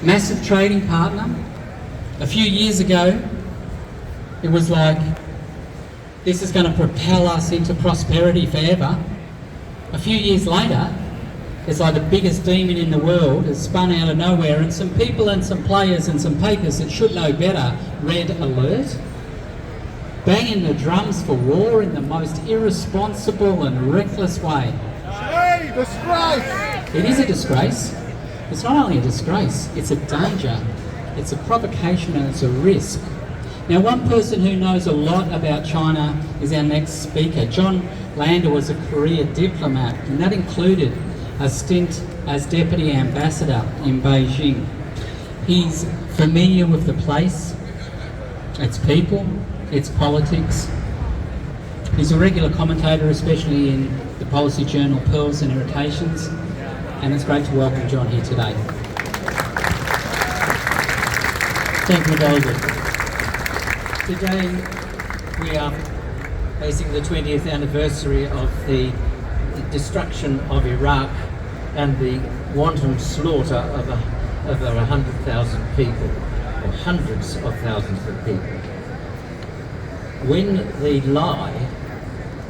massive trading partner. A few years ago, it was like, this is going to propel us into prosperity forever. A few years later, it's like the biggest demon in the world has spun out of nowhere, and some people and some players and some papers that should know better, red alert, banging the drums for war in the most irresponsible and reckless way. Hey, disgrace! It is a disgrace. It's not only a disgrace, it's a danger, it's a provocation, and it's a risk. Now, one person who knows a lot about China is our next speaker. John Lander was a career diplomat, and that included a stint as Deputy Ambassador in Beijing. He's familiar with the place, its people, its politics. He's a regular commentator, especially in the policy journal Pearls and Irritations, and it's great to welcome John here today. Thank you, David. Today we are facing the 20th anniversary of the destruction of Iraq and the wanton slaughter of over 100,000 people, or hundreds of thousands of people. When the lie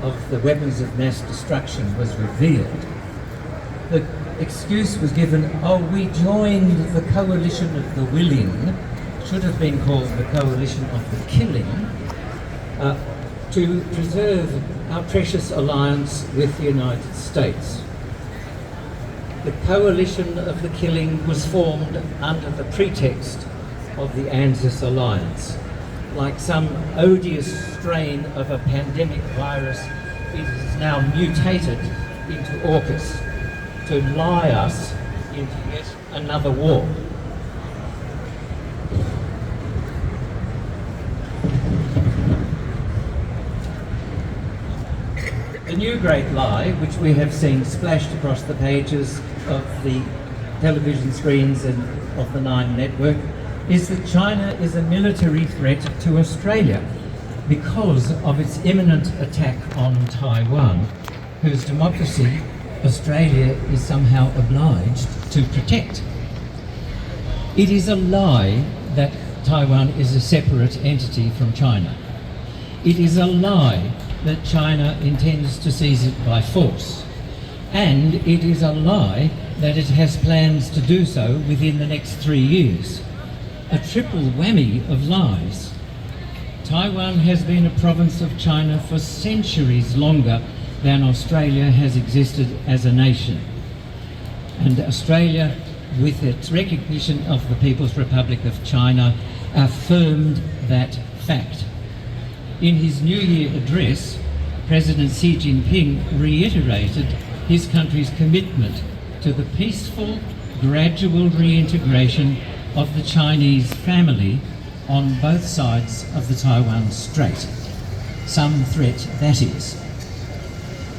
of the weapons of mass destruction was revealed, the excuse was given, oh, we joined the coalition of the willing, should have been called the coalition of the killing, to preserve our precious alliance with the United States. The coalition of the killing was formed under the pretext of the ANZUS alliance. Like some odious strain of a pandemic virus, it is now mutated into AUKUS to lie us into yet another war. The new great lie, which we have seen splashed across the pages of the television screens and of the Nine network, is that China is a military threat to Australia because of its imminent attack on Taiwan, whose democracy Australia is somehow obliged to protect. It is a lie that Taiwan is a separate entity from China. It is a lie that China intends to seize it by force. And it is a lie that it has plans to do so within the next 3 years. A triple whammy of lies. Taiwan has been a province of China for centuries longer than Australia has existed as a nation. And Australia, with its recognition of the People's Republic of China, affirmed that fact. In his New Year address, President Xi Jinping reiterated his country's commitment to the peaceful, gradual reintegration of the Chinese family on both sides of the Taiwan Strait. Some threat, that is.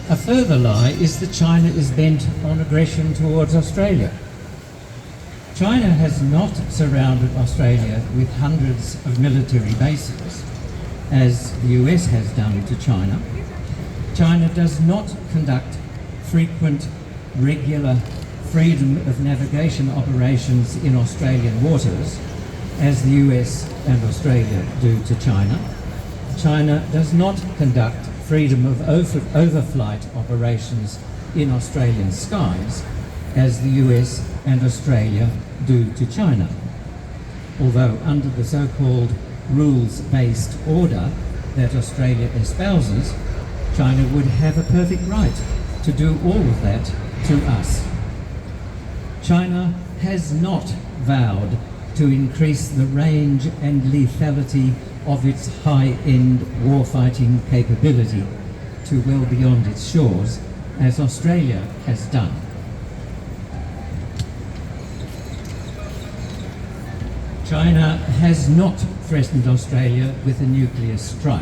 A further lie is that China is bent on aggression towards Australia. China has not surrounded Australia with hundreds of military bases, as the US has done to China. China does not conduct frequent, regular freedom of navigation operations in Australian waters, as the US and Australia do to China. China does not conduct freedom of overflight operations in Australian skies, as the US and Australia do to China. Although under the so-called rules-based order that Australia espouses, China would have a perfect right to do all of that to us. China has not vowed to increase the range and lethality of its high-end warfighting capability to well beyond its shores, as Australia has done. China has not threatened Australia with a nuclear strike,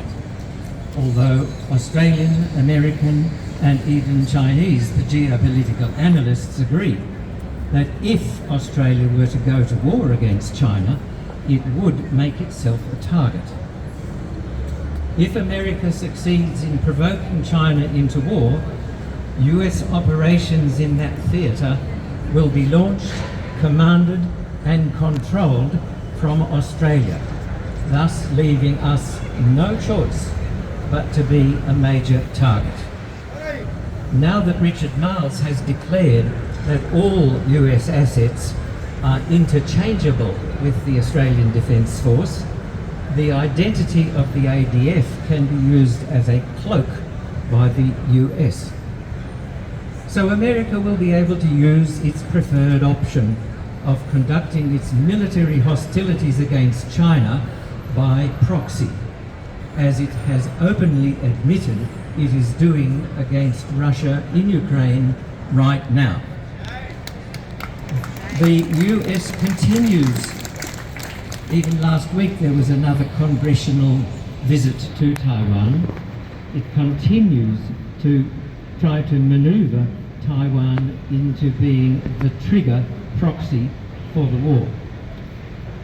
although Australian, American and even Chinese geopolitical analysts agree that if Australia were to go to war against China, it would make itself a target. If America succeeds in provoking China into war, US operations in that theatre will be launched, commanded and controlled from Australia, thus leaving us no choice but to be a major target. Now that Richard Marles has declared that all US assets are interchangeable with the Australian Defence Force, the identity of the ADF can be used as a cloak by the US. So America will be able to use its preferred option of conducting its military hostilities against China by proxy, as it has openly admitted it is doing against Russia in Ukraine right now. The US continues. Even last week there was another congressional visit to Taiwan. It continues to try to maneuver Taiwan into being the trigger proxy for the war.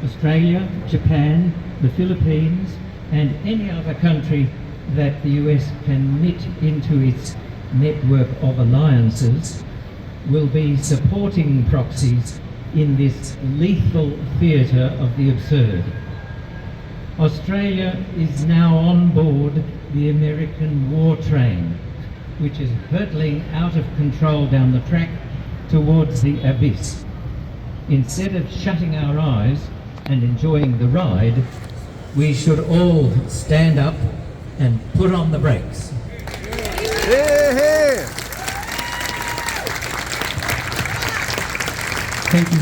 Australia, Japan, the Philippines, and any other country that the US can knit into its network of alliances will be supporting proxies in this lethal theatre of the absurd. Australia is now on board the American war train, which is hurtling out of control down the track towards the abyss. Instead of shutting our eyes and enjoying the ride, we should all stand up and put on the brakes. Here, here. Thank you.